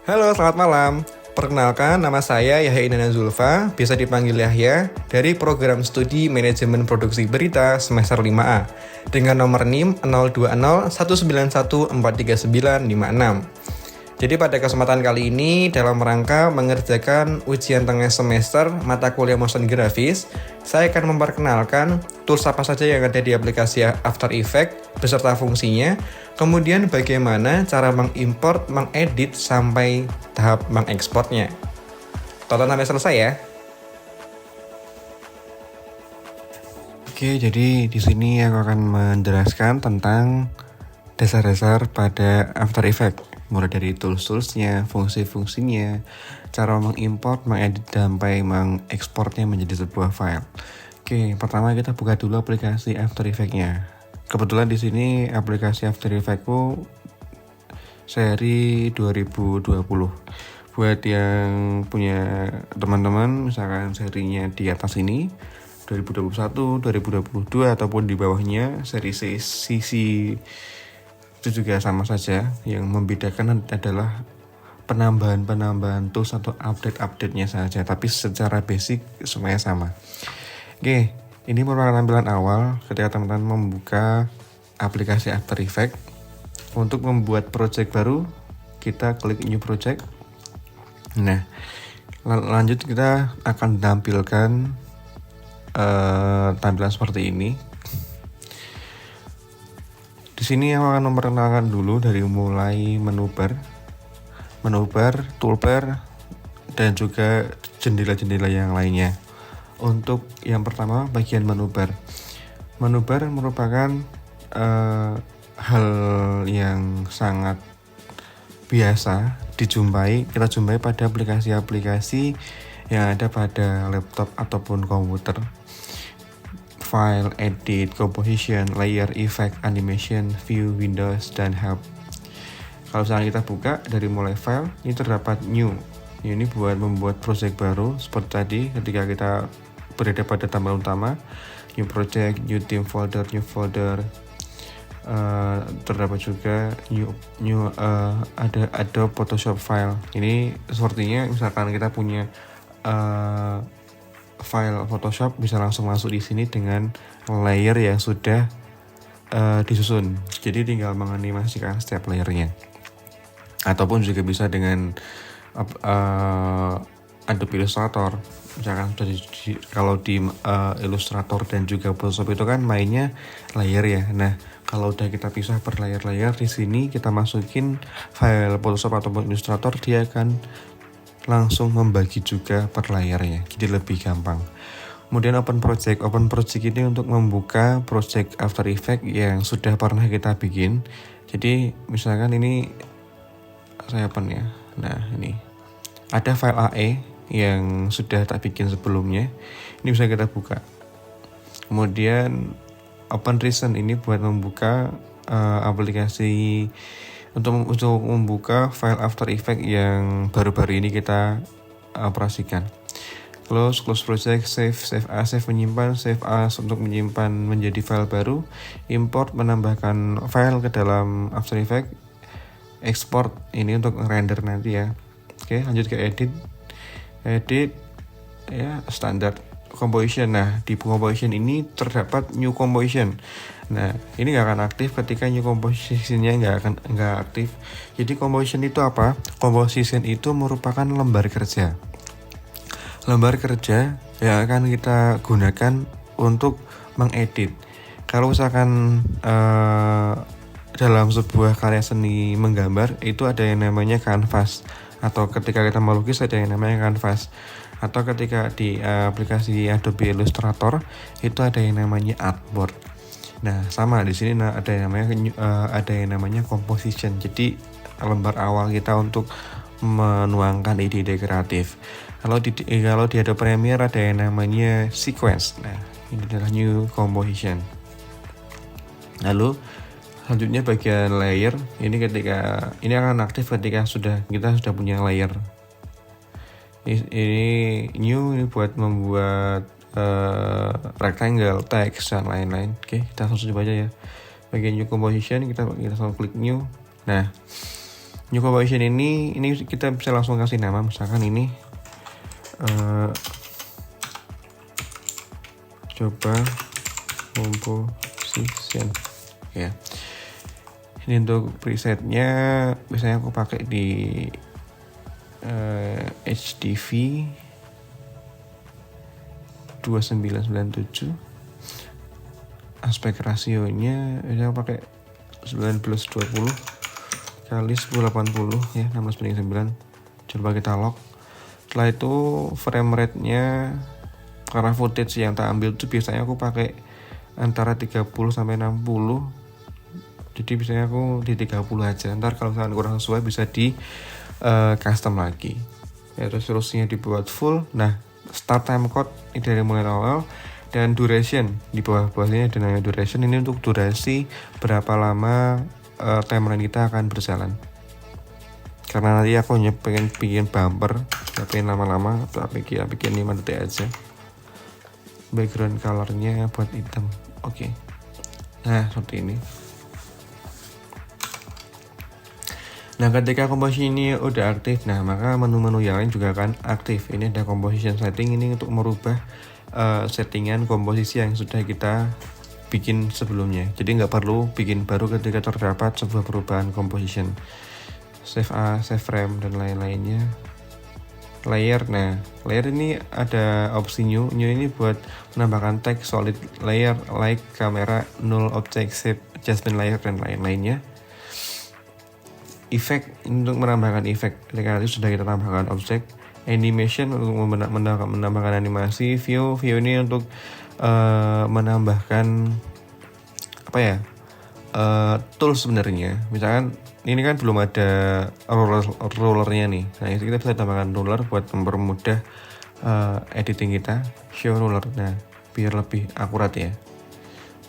Halo, selamat malam. Perkenalkan, nama saya Yahya Indana Zulfa, biasa dipanggil Yahya, dari program studi Manajemen Produksi Berita semester 5A, dengan nomor NIM 0201914396. Jadi pada kesempatan kali ini, dalam rangka mengerjakan ujian tengah semester mata kuliah motion grafis, saya akan memperkenalkan tools apa saja yang ada di aplikasi After Effects beserta fungsinya, kemudian bagaimana cara mengimport, mengedit, sampai tahap mengekspornya. Tonton sampai selesai ya. Oke, jadi di sini aku akan menjelaskan tentang dasar-dasar pada After Effects, mulai dari tools-toolsnya, fungsi-fungsinya, cara mengimport, mengedit, sampai mengekspornya menjadi sebuah file. Oke, pertama kita buka dulu aplikasi After Effects-nya. Kebetulan di sini aplikasi After Effects-ku seri 2020. Buat yang punya teman-teman, misalkan serinya di atas ini, 2021, 2022, ataupun di bawahnya seri CC, itu juga sama saja. Yang membedakan adalah penambahan tools atau update-nya saja, tapi secara basic semuanya sama. Oke, ini merupakan tampilan awal ketika teman-teman membuka aplikasi After Effects. Untuk membuat project baru, kita klik new project. Nah, lanjut kita akan tampilkan tampilan seperti ini. Di sini aku akan memperkenalkan dulu dari mulai menu bar, toolbar, dan juga jendela-jendela yang lainnya. Untuk yang pertama, bagian menu bar. Menu bar merupakan hal yang sangat biasa kita jumpai pada aplikasi-aplikasi yang ada pada laptop ataupun komputer. File, edit, composition, layer, effect, animation, view, windows, dan help. Kalau misalnya kita buka dari mulai file, ini terdapat new. Ini buat membuat project baru seperti tadi ketika kita berada pada tampilan utama, new project, new team folder, new folder. Terdapat juga ada Photoshop file. Ini sepertinya misalkan kita punya file Photoshop, bisa langsung masuk di sini dengan layer yang sudah disusun. Jadi tinggal menganimasikan setiap layernya. Ataupun juga bisa dengan Adobe Illustrator. Misalkan kalau di Illustrator dan juga Photoshop itu kan mainnya layer ya. Nah, kalau udah kita pisah per layer-layer, di sini kita masukin file Photoshop ataupun Illustrator, dia akan langsung membagi juga per layernya, jadi lebih gampang. Kemudian open project ini untuk membuka project After Effects yang sudah pernah kita bikin. Jadi misalkan ini saya open ya. Nah, ini ada file AE yang sudah tak bikin sebelumnya, ini bisa kita buka. Kemudian open recent ini buat membuka aplikasi untuk membuka file After Effects yang baru-baru ini kita operasikan. Close project, save as, save menyimpan, save as untuk menyimpan menjadi file baru, import menambahkan file ke dalam After Effects, export ini untuk render nanti ya. Oke, lanjut ke edit ya, standar composition. Nah, di composition ini terdapat new composition. Nah, ini nggak akan aktif ketika new composition-nya nggak aktif. Jadi composition itu apa? Composition itu merupakan lembar kerja yang akan kita gunakan untuk mengedit. Kalau misalkan dalam sebuah karya seni menggambar itu ada yang namanya kanvas, atau ketika kita melukis ada yang namanya kanvas, atau ketika di aplikasi Adobe Illustrator itu ada yang namanya artboard. Nah, sama di sini ada yang namanya composition. Jadi lembar awal kita untuk menuangkan ide-ide kreatif. Kalau di Adobe Premiere ada yang namanya sequence. Nah, ini adalah new composition. Lalu selanjutnya bagian layer, ini akan aktif ketika kita sudah punya layer. Ini new, ini buat membuat rectangle, text, dan lain-lain. Oke, kita langsung coba aja ya. Bagian new composition, kita langsung klik new. Nah, New composition ini kita bisa langsung kasih nama, misalkan ini coba composition ya. Ini untuk presetnya biasanya aku pakai di HDV 2997. Aspek rasionya biasanya aku pakai 1920 kali 1080 ya, 16:9. Coba kita lock. Setelah itu frame rate-nya, karena footage yang tak ambil itu biasanya aku pakai antara 30 sampai 60. Jadi biasanya aku di 30 aja. Ntar kalau misalkan kurang sesuai bisa di custom lagi. Ya, terus resolusinya dibuat full. Nah, start time code ini dari mulai awal, dan duration di bawah-bawahnya ada namanya duration. Ini untuk durasi berapa lama timeline kita akan berjalan. Karena nanti aku hanya pengen bikin bumper, gak pengen lama-lama, bikin 5 detik aja. Background colornya buat hitam. Oke. Nah, seperti ini. Nah, ketika composition ini udah aktif, nah maka menu-menu yang lain juga akan aktif. Ini ada composition setting, ini untuk merubah settingan komposisi yang sudah kita bikin sebelumnya. Jadi nggak perlu bikin baru ketika terdapat sebuah perubahan composition. Save as, save frame, dan lain-lainnya. Layer, nah layer ini ada opsi new ini buat menambahkan teks solid layer like kamera, null object shape, adjustment layer, dan lain-lainnya. Effect untuk menambahkan efek, ketika itu sudah kita tambahkan objek. Animation untuk menambahkan animasi. View ini untuk menambahkan apa ya, tools sebenarnya. Misalkan ini kan belum ada rollernya nih, nah kita bisa tambahkan roller buat mempermudah editing kita. Show roller, nah biar lebih akurat ya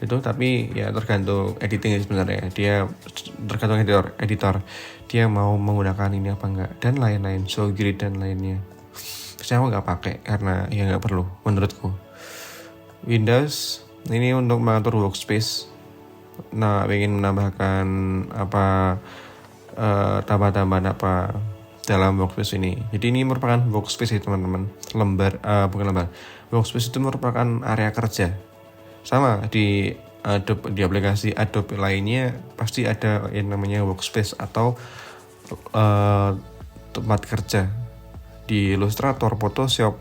itu, tapi ya tergantung editing sebenarnya, dia tergantung editor dia mau menggunakan ini apa enggak, dan lain-lain. Show grid dan lainnya saya nggak pakai karena ya nggak perlu menurutku. Windows ini untuk mengatur workspace. Nah, ingin menambahkan apa tambah-tambahan apa dalam workspace ini. Jadi ini merupakan workspace ya teman-teman. Bukan lembar. Workspace itu merupakan area kerja. Sama di Adobe, di aplikasi Adobe lainnya pasti ada yang namanya workspace atau tempat kerja. Di Illustrator, Photoshop,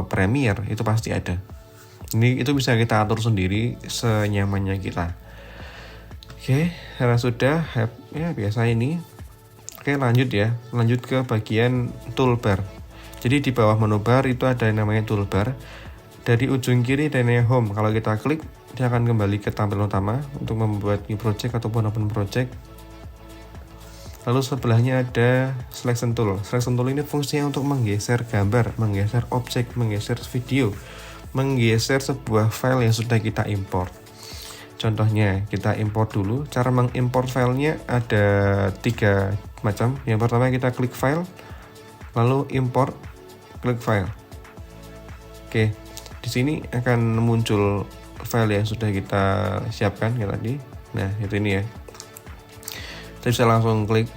Premiere itu pasti ada. Ini itu bisa kita atur sendiri senyamannya kita. Oke, karena sudah ya biasa ini. Oke, lanjut ke bagian toolbar. Jadi di bawah menu bar itu ada yang namanya toolbar. Dari ujung kiri ada yang home. Kalau kita klik, dia akan kembali ke tampilan utama untuk membuat new project ataupun open project. Lalu sebelahnya ada selection tool. Selection tool ini fungsinya untuk menggeser gambar, menggeser objek, menggeser video, menggeser sebuah file yang sudah kita import. Contohnya kita import dulu. Cara mengimport filenya ada 3 macam. Yang pertama kita klik file, lalu import, klik file. Oke, di sini akan muncul file yang sudah kita siapkan kayak tadi. Nah, itu ini ya. Kita bisa langsung klik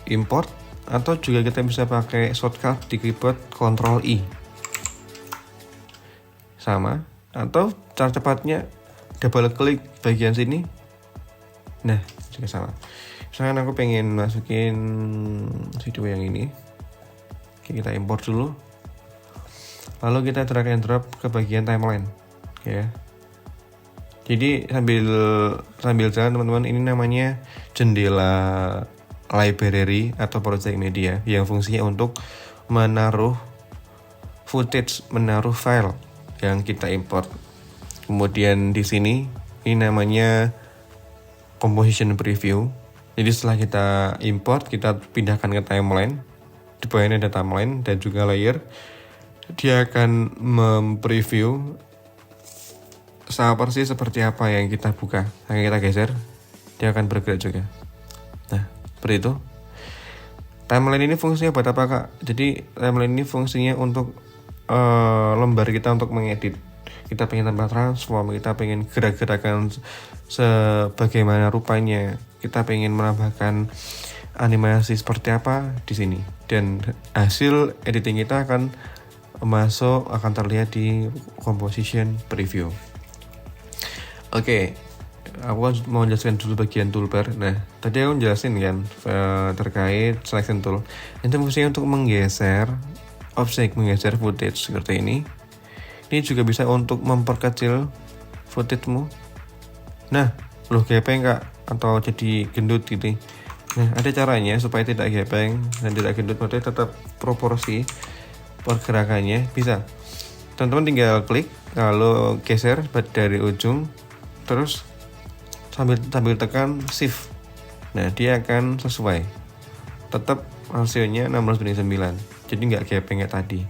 import, atau juga kita bisa pakai shortcut di keyboard Ctrl I. Sama, atau cara cepatnya double klik bagian sini. Nah, juga sama. Misalkan aku pengen masukin video yang ini. Oke, kita import dulu. Lalu kita drag and drop ke bagian timeline. Oke ya. Jadi sambil jalan teman-teman, ini namanya jendela library atau project media yang fungsinya untuk menaruh footage, menaruh file yang kita import. Kemudian di sini ini namanya composition preview. Jadi setelah kita import, kita pindahkan ke timeline. Di bawahnya ada timeline dan juga layer. Dia akan mempreview sama persis seperti apa yang kita buka. Yang kita geser, dia akan bergerak juga. Nah, seperti itu. Timeline ini fungsinya buat apa, Kak? Jadi timeline ini fungsinya untuk lembar kita untuk mengedit. Kita pengen tambah transform, kita pengen gerak-gerakan sebagaimana rupanya, kita pengen menambahkan animasi seperti apa di sini, dan hasil editing kita akan terlihat di composition preview. Oke, aku mau jelaskan dulu bagian toolbar. Nah, tadi aku jelasin kan terkait selection tool. Itu fungsinya untuk menggeser objek, menggeser footage seperti ini. Ini juga bisa untuk memperkecil footage-mu. Nah, loh gepeng kak, atau jadi gendut gitu. Nah, ada caranya supaya tidak gepeng dan tidak gendut, maksudnya tetap proporsi pergerakannya bisa. Teman-teman tinggal klik, lalu geser dari ujung, terus sambil tekan shift. Nah, dia akan sesuai. Tetap hasilnya 16:9. Jadi nggak gepeng kayak tadi.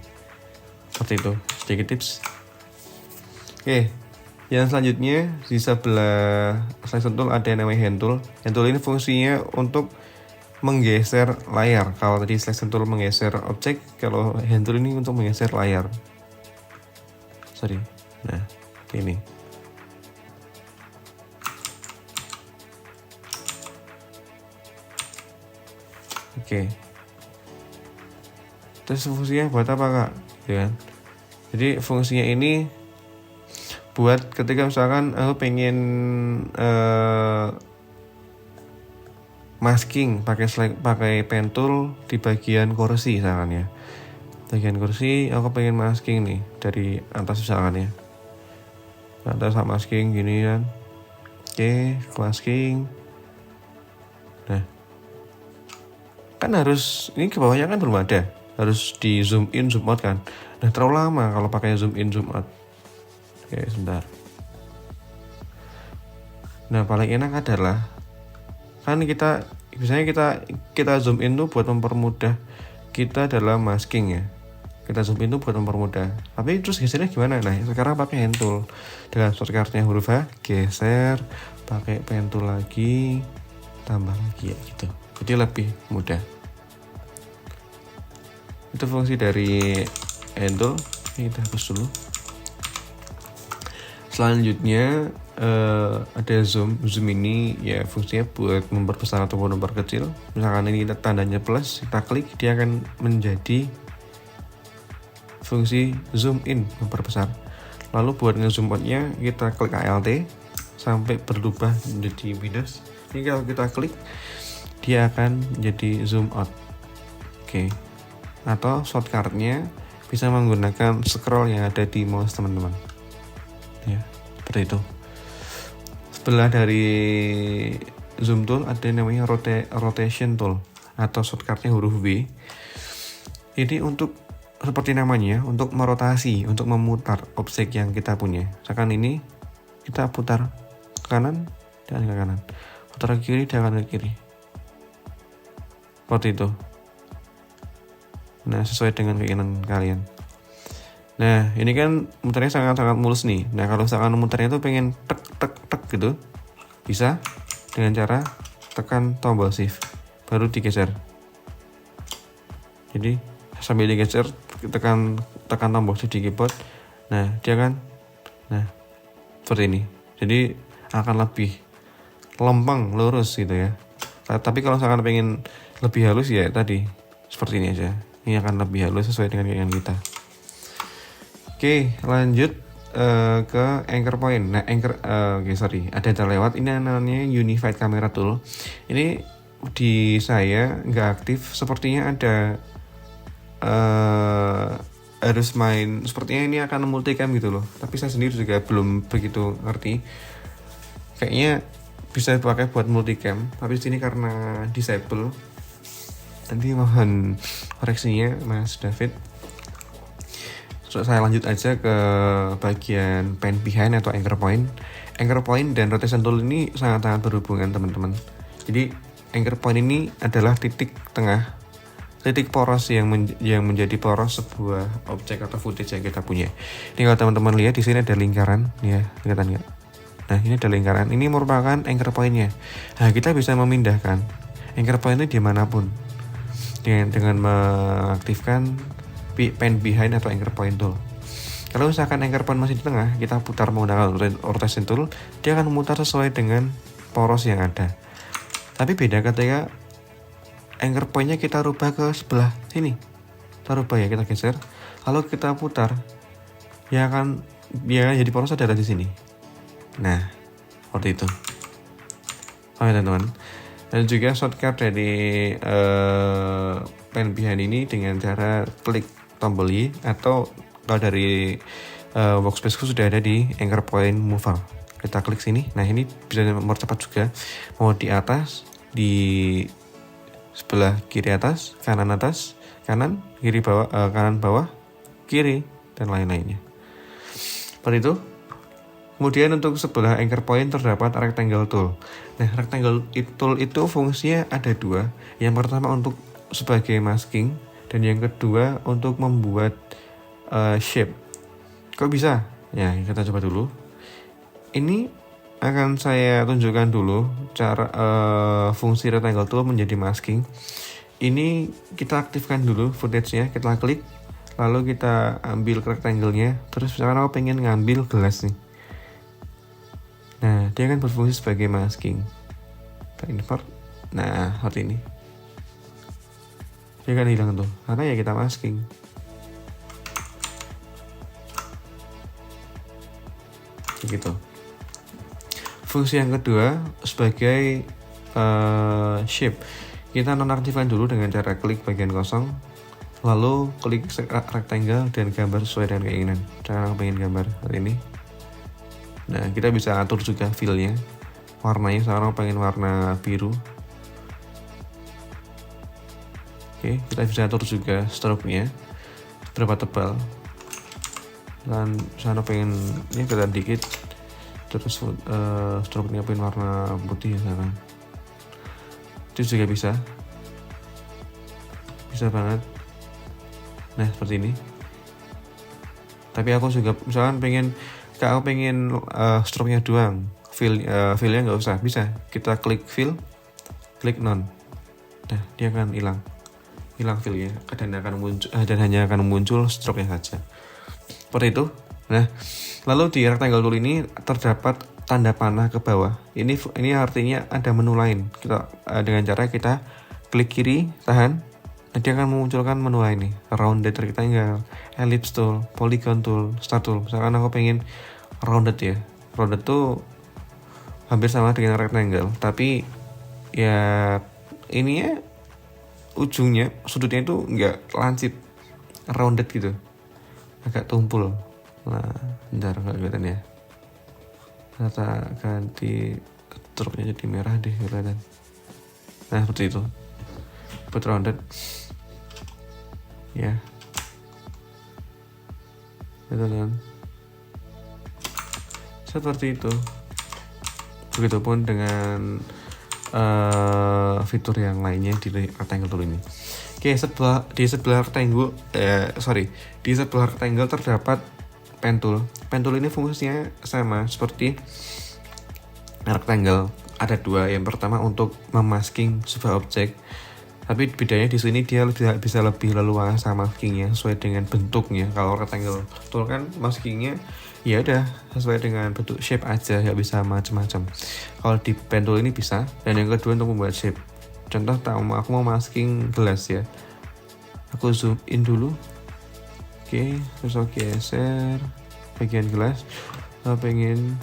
Seperti itu, sedikit tips. Oke, yang selanjutnya di sebelah selection tool ada yang namanya hand tool. Hand tool ini fungsinya untuk menggeser layar. Kalau tadi selection tool menggeser objek, kalau hand tool ini untuk menggeser layar. Nah, ini. Oke. Terus fungsinya buat apa kak? Ya kan? Jadi fungsinya ini buat ketika misalkan aku pengen masking pakai pen tool di bagian kursi misalkan ya. Bagian kursi aku pengen masking nih dari atas misalkan ya. Atas masking gini kan. Oke, masking. Nah, kan harus ini ke bawahnya kan belum ada. Harus di zoom in, zoom out kan. Nah, terlalu lama kalau pakai zoom in, zoom out. Oke, sebentar. Nah, paling enak adalah kan biasanya kita zoom in tuh buat mempermudah kita dalam masking ya. Kita zoom in tuh buat mempermudah. Tapi terus gesernya gimana? Nah, sekarang pakai hand tool. Dengan shortcutnya huruf H, geser, pakai pen tool lagi, tambah lagi ya gitu. Jadi lebih mudah. Itu fungsi dari hand tool. Kita hapus dulu. Selanjutnya ada zoom ini ya fungsinya buat memperbesar ataupun memperkecil. Misalkan ini tandanya plus, kita klik, dia akan menjadi fungsi zoom in, memperbesar. Lalu buat nge-zoom outnya kita klik Alt sampai berubah menjadi minus. Ini kalau kita klik dia akan jadi zoom out. Oke. Atau shortcutnya bisa menggunakan scroll yang ada di mouse teman-teman. Ya, seperti itu. Sebelah dari zoom tool ada yang namanya rotation tool atau shortcutnya huruf V. Ini untuk seperti namanya, untuk merotasi, untuk memutar objek yang kita punya. Misalkan ini kita putar ke kanan dan ke kanan, putar ke kiri dan ke kiri. Seperti itu. Nah, sesuai dengan keinginan kalian. Nah, ini kan muternya sangat-sangat mulus nih. Nah, kalau misalkan muternya tuh pengen tek gitu, bisa dengan cara tekan tombol shift, baru digeser. Jadi sambil digeser, tekan tombol shift di keyboard. Nah, dia kan, seperti ini. Jadi akan lebih lempeng, lurus gitu ya. Tapi kalau misalkan pengen lebih halus ya tadi seperti ini aja. Ini akan lebih halus sesuai dengan keinginan kita. Oke, lanjut ke anchor point. Nah, ada yang terlewat. Ini namanya Unified Camera Tool. Ini di saya nggak aktif. Sepertinya ada harus main. Sepertinya ini akan multicam gitu loh. Tapi saya sendiri juga belum begitu ngerti. Kayaknya bisa dipakai buat multicam. Tapi di sini karena disable. Nanti mohon koreksinya, Mas David. Saya lanjut aja ke bagian pen behind atau anchor point. Anchor point dan rotation tool ini sangat-sangat berhubungan teman-teman. Jadi anchor point ini adalah titik tengah, titik poros yang menjadi poros sebuah objek atau footage yang kita punya. Ini kalau teman-teman lihat di sini ada lingkaran, ya kelihatan nggak? Nah, ini ada lingkaran. Ini merupakan anchor point-nya. Nah, kita bisa memindahkan anchor point itu dimanapun dengan mengaktifkan pen behind atau anchor point tool. Kalau misalkan anchor point masih di tengah, kita putar menggunakan rotation tool, dia akan memutar sesuai dengan poros yang ada. Tapi beda ketika anchor point-nya kita rubah ke sebelah sini. Kita rubah ya, kita geser. Lalu kita putar, ya akan jadi poros ada di sini. Nah, seperti itu. Oke teman-teman. Dan juga shortcut dari pen behind ini dengan cara klik tombol Y, atau kalau dari workspace sudah ada di anchor point mover. Kita klik sini. Nah, ini bisa mempercepat juga. Mau di atas, di sebelah kiri atas, kanan, kiri bawah, kanan bawah, kiri, dan lain-lainnya. Seperti itu. Kemudian untuk sebelah anchor point terdapat rectangle tool. Nah, rectangle tool itu fungsinya ada dua. Yang pertama untuk sebagai masking, dan yang kedua untuk membuat shape. Kok bisa? Ya, kita coba dulu. Ini akan saya tunjukkan dulu cara fungsi rectangle tool menjadi masking. Ini kita aktifkan dulu footage-nya, kita klik, lalu kita ambil rectangle-nya. Terus misalkan aku pengen ngambil gelas nih. Nah, dia akan berfungsi sebagai masking. Kita invert. Nah, seperti ini. Dia akan hilang tuh, karena ya kita masking. Begitu. Fungsi yang kedua sebagai shape. Kita nonaktifkan dulu dengan cara klik bagian kosong, lalu klik rectangle dan gambar sesuai dengan keinginan. Cara pengen gambar seperti ini. Nah, kita bisa atur juga fill-nya. Warnanya sekarang pengen warna biru. Oke, kita bisa atur juga stroke-nya berapa tebal. Dan sana pengen ini kelihatan dikit. Terus stroke-nya pengen warna putih ya sekarang. Itu juga bisa banget. Nah, seperti ini. Tapi aku juga misalkan pengen stroke-nya doang, fill-nya nggak usah, bisa kita klik fill, klik none. Nah, dia akan hilang fill-nya, dan hanya akan muncul stroke-nya saja. Seperti itu. Nah, lalu di rectangle tool ini terdapat tanda panah ke bawah. Ini artinya ada menu lain. Kita dengan cara kita klik kiri, tahan, nanti akan memunculkan menu lain nih. Rounded rectangle, ellipse tool, polygon tool, star tool. Misalkan aku pengen rounded ya. Rounded tuh hampir sama dengan rectangle, tapi ya ini ya ujungnya, sudutnya itu nggak lancip, rounded gitu, agak tumpul. Nah, bentar nggak kelihatan ya. Kita ganti stroke-nya jadi merah deh kelihatan. Nah, seperti itu. Put rounded. Ya. Gitu kan. Seperti itu. Begitupun dengan fitur yang lainnya di rectangle tool ini. Oke, di sebelah rectangle terdapat pen tool. Pen tool ini fungsinya sama seperti rectangle. Ada dua. Yang pertama untuk memasking sebuah objek. Tapi bedanya di sini dia bisa lebih leluasa maskingnya sesuai dengan bentuknya. Kalau rectangle tool kan maskingnya ya udah sesuai dengan bentuk shape aja, nggak bisa macam-macam. Kalau di pen tool ini bisa. Dan yang kedua untuk membuat shape. Contoh aku mau masking gelas ya. Aku zoom in dulu. Oke, terus aku geser bagian gelas. Kalau pengen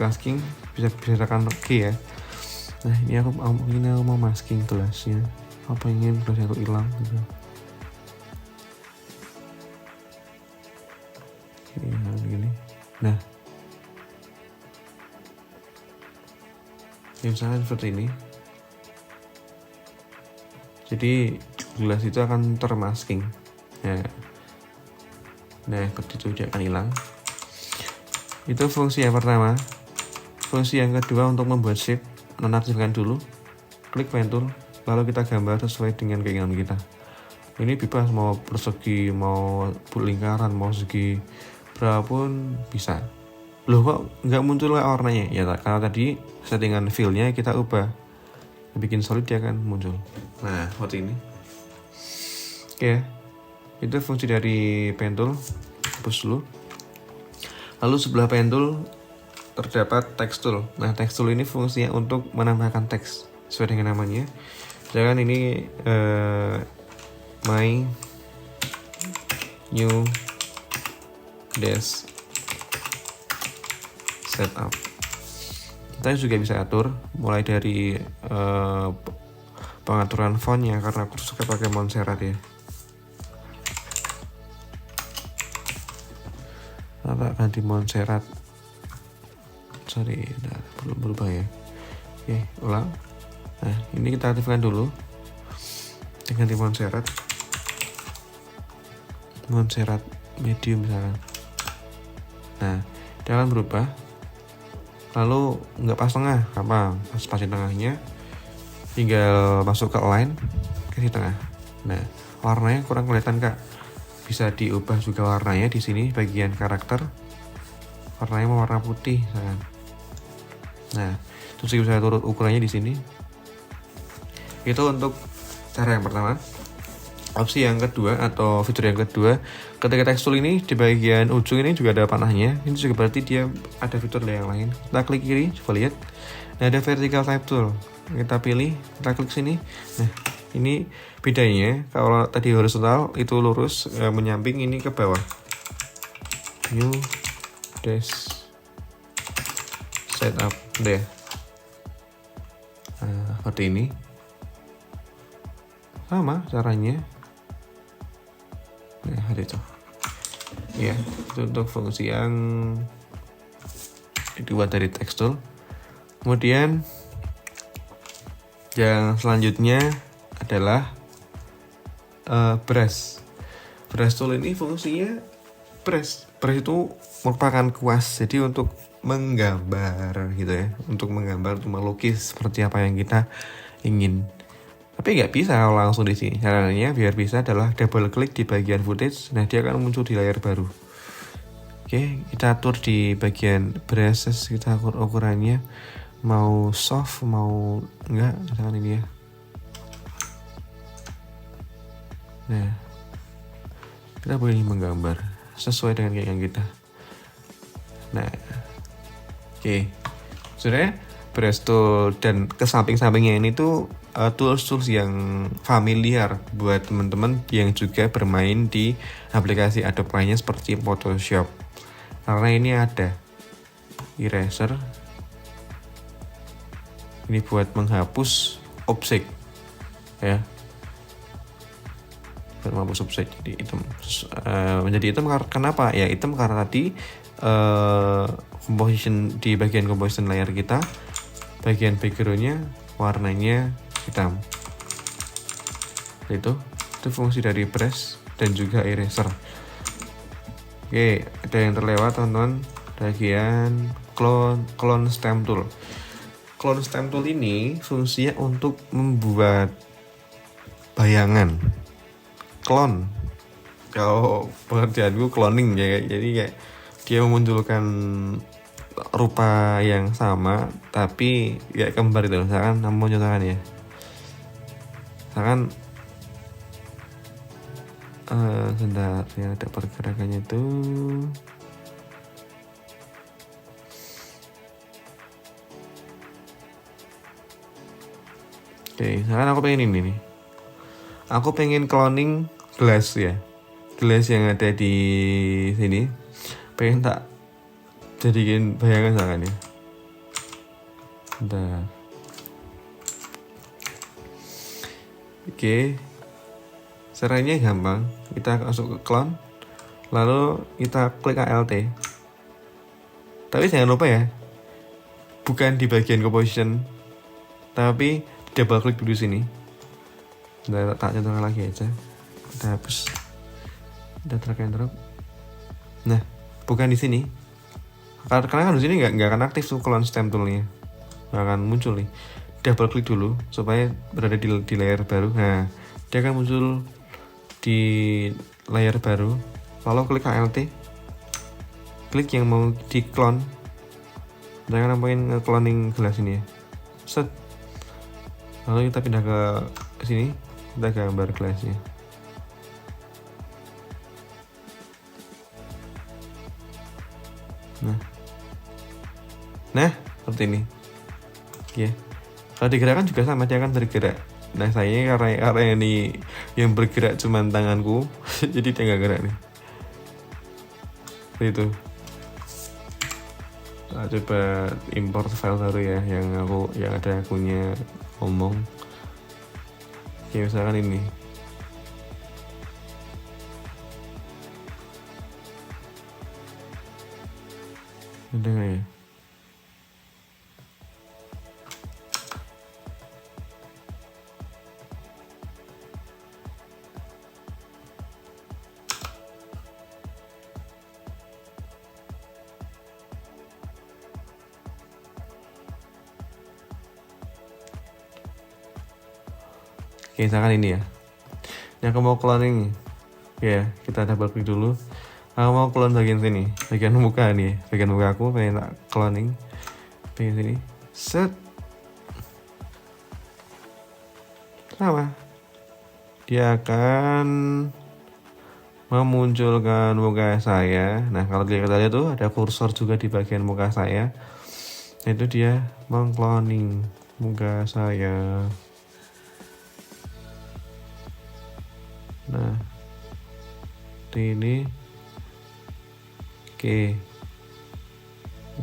masking bisa tekan Oke ya. Nah, ini aku mau masking gelasnya. Aku pengen gelasnya itu hilang gitu. Gini. Nah, ya misalnya seperti ini. Jadi gelas itu akan termasking. Nah, seperti itu dia akan hilang. Itu fungsi yang pertama. Fungsi yang kedua untuk membuat shape, nonaktifkan dulu, klik pen tool, lalu kita gambar sesuai dengan keinginan kita. Ini bebas mau persegi, mau lingkaran, mau segi berapapun bisa. Loh, kok nggak muncul warnanya? Ya karena tadi settingan fill-nya kita ubah, bikin solid dia akan muncul. Nah, seperti ini. Oke, itu fungsi dari pen tool. Hapus dulu. Lalu sebelah pen tool terdapat text tool. Nah, text tool ini fungsinya untuk menambahkan teks sesuai dengan namanya. Jangan ini my new desk setup. Kita juga bisa atur mulai dari pengaturan fontnya, karena aku suka pakai Montserrat ya. Kita ganti Montserrat. Sorry, belum berubah ya. Oke, ulang. Nah, ini kita aktifkan dulu. Kita ganti Montserrat medium misalkan. Nah, dia akan berubah. Lalu nggak pas tengah, gampang. Pas di tengahnya, tinggal masuk ke align ke di tengah. Nah, warnanya kurang kelihatan kak. Bisa diubah juga warnanya di sini bagian karakter. Warnanya mau warna putih, misalkan. Nah, terus bisa turut ukurannya di sini. Itu untuk cara yang pertama. Opsi yang kedua atau fitur yang kedua, ketika tekstur ini di bagian ujung ini juga ada panahnya. Ini juga berarti dia ada fitur yang lain. Kita klik kiri, coba lihat. Nah, ada vertical type tool. Kita pilih, kita klik sini. Nah, ini bedanya. Kalau tadi horizontal itu lurus, menyamping, ini ke bawah. New desk setup deh. Nah, seperti ini. Sama caranya. Nah, ada itu. Ya, itu untuk fungsi yang dibuat dari tekstur. Kemudian yang selanjutnya adalah brush. Brush tool ini fungsinya brush. Brush itu merupakan kuas. Jadi untuk menggambar gitu ya, untuk menggambar, untuk melukis seperti apa yang kita ingin. Tapi nggak bisa langsung di sini. Caranya biar bisa adalah double klik di bagian footage. Nah, dia akan muncul di layar baru. Oke, kita atur di bagian brushes, kita atur ukurannya mau soft mau enggak, misalkan ini ya. Nah, kita boleh menggambar sesuai dengan yang kita. Nah, oke. Sebenarnya brush tool dan ke samping-sampingnya ini tuh tools-tools yang familiar buat teman-teman yang juga bermain di aplikasi Adobe lainnya seperti Photoshop. Karena ini ada eraser. Ini buat menghapus objek ya. Buat menghapus objek jadi hitam. Menjadi hitam kenapa? Ya hitam karena tadi composition di bagian composition layar kita, bagian backgroundnya warnanya hitam. Itu fungsi dari brush dan juga eraser. Oke, ada yang terlewat teman-teman, bagian clone stamp tool. Clone stamp tool ini fungsinya untuk membuat bayangan. Clone, kalau pengertianku cloning ya, jadi kayak dia memunculkan rupa yang sama tapi ya kembar itu. Misalkan namun contohkan ya, misalkan sebentar ya, ada pergerakannya itu. Oke, misalkan aku pengen ini nih, aku pengen cloning gelas ya, gelas yang ada di sini pengen tak jadikan bayangan misalkan ya. Bentar. Oke, caranya gampang. Kita masuk ke clone, lalu kita klik Alt. Tapi jangan lupa ya, bukan di bagian composition, tapi double klik dulu sini. Kita tak contohkan lagi aja. Kita hapus. Kita drag and drop. Nah, bukan di sini. Karena kan di sini nggak akan aktif tuh clone stamp toolnya, nggak akan muncul nih. Double klik dulu supaya berada di layar baru. Nah, dia akan muncul di layar baru. Lalu klik Alt, klik yang mau di clone. Jangan nampain cloning gelas ini ya. Set. Lalu kita pindah ke sini, kita gambar gelasnya. Nah, seperti ini. Ya. Kalau digerakkan juga sama, dia akan bergerak. Nah sayangnya karena ini yang bergerak cuman tanganku, jadi dia nggak gerak nih. Seperti itu. Nah, coba import file baru ya, yang ada akunnya ngomong. Oke, misalkan ini. Ada nggak ya? Oke, misalkan ini ya. Yang aku mau cloning ya, kita double klik dulu. Aku mau clone bagian sini, bagian muka nih, bagian muka aku pengen tak cloning bagian sini. Set. Sama. Dia akan memunculkan muka saya. Nah, kalau kita lihat tuh ada kursor juga di bagian muka saya. Itu dia mengcloning muka saya. Nah, ini oke,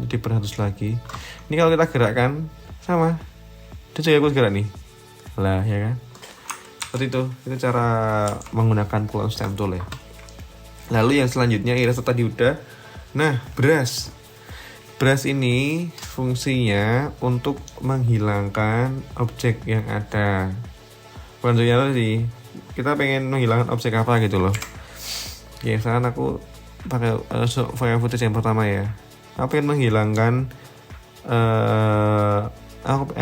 jadi 100 lagi. Ini kalau kita gerakkan sama, itu juga ikut gerak nih lah ya kan. Seperti itu cara menggunakan clone stamp tool ya. Lalu yang selanjutnya eraser tadi udah. Nah, brush ini fungsinya untuk menghilangkan objek yang ada. Contohnya tadi kita pengen menghilangkan objek apa gitu loh. Ya, misalkan aku pakai file footage yang pertama ya. Aku pengen menghilangkan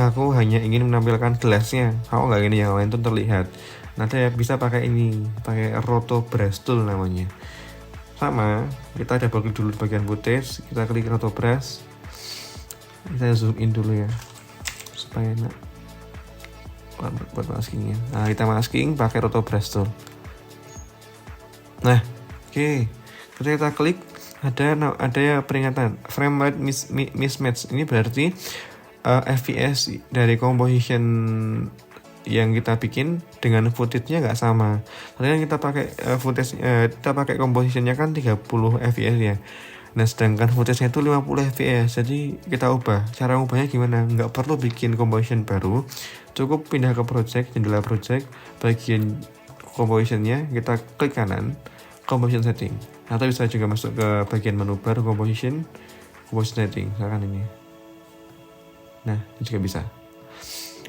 aku hanya ingin menampilkan gelasnya. Aku nggak ingin yang lain tuh terlihat. Nanti bisa pakai ini, pakai roto brush tool namanya. Sama, kita double klik dulu bagian footage, kita klik roto brush. Kita zoom in dulu ya, supaya enak buat maskingnya. Nah, kita masking pakai roto brush tool. Nah, oke. Ketika kita klik ada peringatan frame rate mismatch. Ini berarti FPS dari composition yang kita bikin dengan footage-nya nggak sama. Tadi kan kita pakai footage, kita pakai composition-nya kan 30 fps ya. Nah, sedangkan footage-nya itu 50 fps. Jadi kita ubah. Cara ubahnya gimana? Nggak perlu bikin composition baru. Cukup pindah ke project, jendela project, bagian composition-nya kita klik kanan, composition setting. Atau bisa juga masuk ke bagian menu bar composition setting, misalkan ini. Nah, ini juga bisa.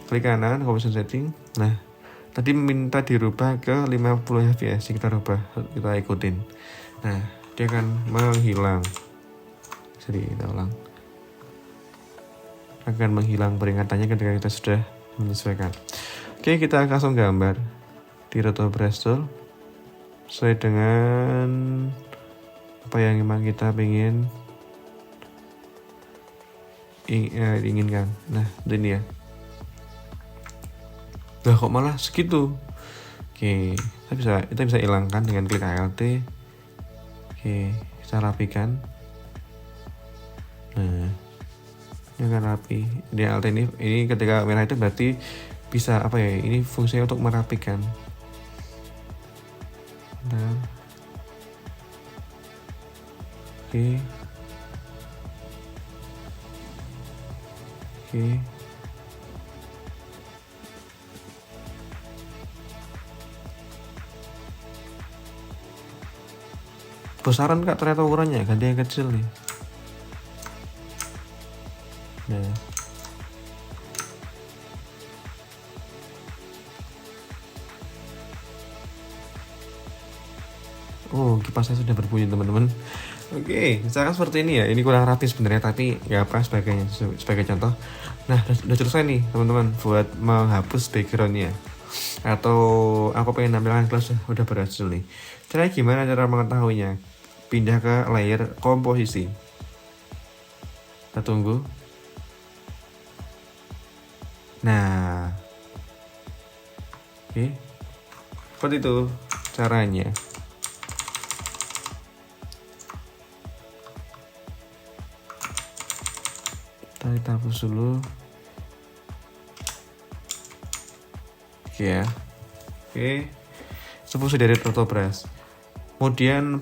Klik kanan, composition setting. Nah, tadi minta dirubah ke 50 fps, kita rubah, kita ikutin. Nah, dia akan menghilang. Jadi kita ulang. Akan menghilang peringatannya ketika kita sudah menyesuaikan. Oke, kita langsung gambar di roto brush tool sesuai dengan apa yang memang kita inginkan. Nah, ini ya. Lah kok malah segitu. Oke, kita bisa hilangkan dengan klik Alt. Oke, kita rapikan. Nah, ini akan rapi. Di Alt ini ketika merah itu berarti bisa apa ya? Ini fungsinya untuk merapikan. Nah, oke. Besaran kak ternyata ukurannya ganti yang kecil nih. Nah, oh, kipasnya sudah berbunyi teman-teman. Oke, misalkan seperti ini ya. Ini kurang rapi sebenarnya, tapi ya apa sebagai contoh. Nah, udah selesai nih teman-teman buat menghapus backgroundnya. Atau aku pengen nampilkan kelas udah berhasil nih. Caranya gimana cara mengetahuinya? Pindah ke layer komposisi. Kita tunggu. Nah, oke, seperti itu caranya. Kita hapus dulu. Oke, ya. Oke, itu fungsi dari Protobras. Kemudian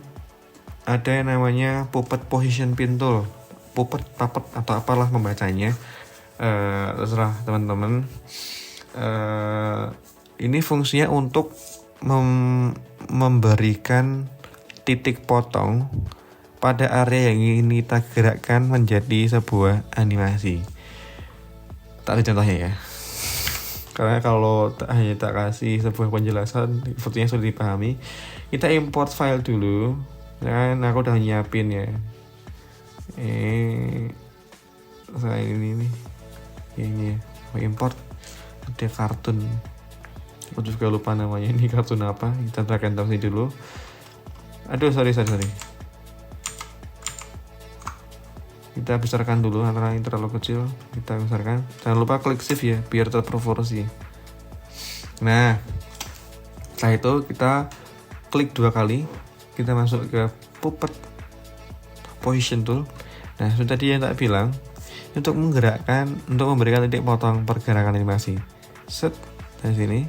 ada yang namanya puppet position pin tool, puppet atau apalah membacanya, terserah teman-teman. Ini fungsinya untuk memberikan titik potong pada area yang ingin kita gerakkan menjadi sebuah animasi. Tak ada contohnya ya, karena kalau hanya tak kasih sebuah penjelasan sepertinya sudah dipahami. Kita import file dulu, dan aku udah nyiapin ya. Saya ini ya, import ada kartun. Aku juga lupa namanya, ini kartun apa. Kita drag and drop dulu. Aduh, sorry. Kita besarkan dulu, antara ini terlalu kecil, kita besarkan. Jangan lupa klik shift ya, biar terproporsi. Nah, setelah itu kita klik 2 kali, kita masuk ke puppet position tool. Nah, sudah tadi yang tak bilang, untuk memberikan titik potong pergerakan animasi. Set, dari sini,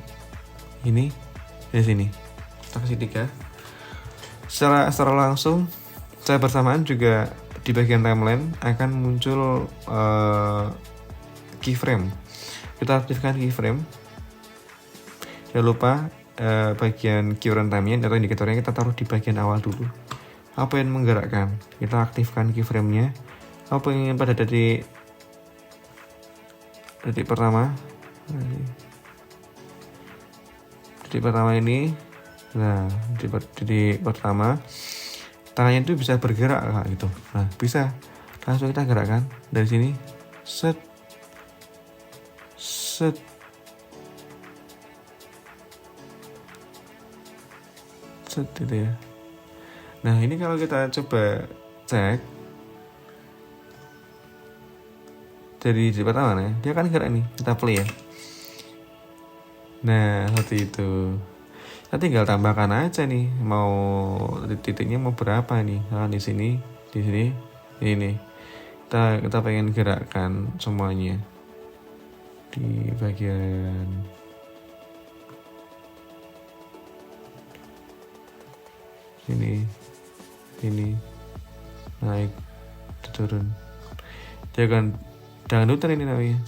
ini, dari sini. Kita kasih 3. Secara langsung, saya bersamaan juga di bagian timeline akan muncul keyframe. Kita aktifkan keyframe. Jangan lupa bagian current time-nya atau indikatornya kita taruh di bagian awal dulu. Apa yang menggerakkan? Kita aktifkan keyframe-nya. Apa yang ingin pada detik pertama? Detik pertama ini. Nah, detik pertama tangannya itu bisa bergerak kayak gitu. Nah, bisa langsung kita gerakkan dari sini. Set gitu ya. Nah, ini kalau kita coba cek dari detik pertama nih, dia kan gerak nih. Kita play ya. Nah, seperti itu. Kita tinggal tambahkan aja nih, mau titiknya mau berapa nih. Nah, di sini, ini. Kita pengen gerakkan semuanya di bagian ini naik turun. Jangan nuter ini namanya.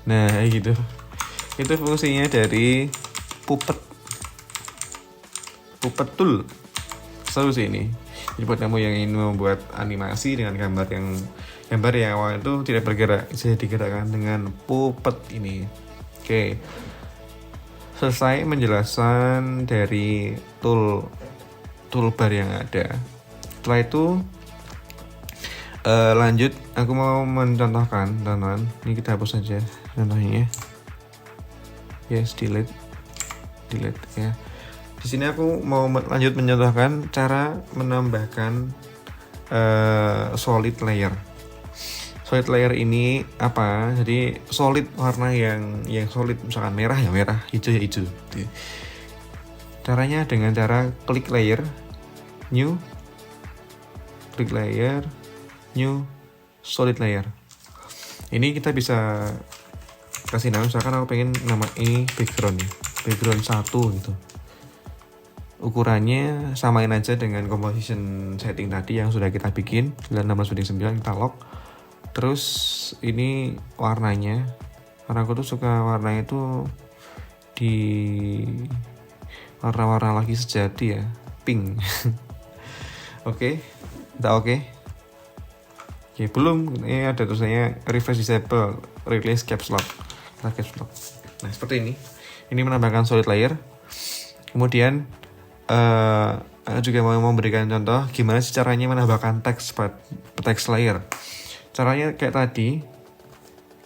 Nah, gitu. Itu fungsinya dari puppet tool. Solusi ini. Jadi buat kamu yang ingin membuat animasi dengan gambar yang awal itu tidak bergerak, bisa digerakkan dengan puppet ini. Oke. Selesai penjelasan dari toolbar yang ada. Setelah itu lanjut, aku mau mencontohkan, teman-teman. Ini kita hapus saja contohnya. Yes, delete ya. Di sini aku mau lanjut mencontohkan cara menambahkan solid layer. Solid layer ini apa? Jadi solid warna yang solid, misalkan merah ya merah, hijau ya hijau. Caranya dengan cara klik layer, new, solid layer. Ini kita bisa kasih nama, misalkan aku pengen nama ini background 1 gitu. Ukurannya samain aja dengan composition setting tadi yang sudah kita bikin 16:9, kita lock. Terus ini warnanya, karena aku tuh suka warnanya itu di warna-warna lagi sejati ya, pink. Oke. Oke, belum, ini ada tulisannya refresh disable, release caps lock. Nah, seperti ini. Ini menambahkan solid layer. Kemudian juga mau memberikan contoh gimana sih caranya menambahkan text layer. Caranya kayak tadi,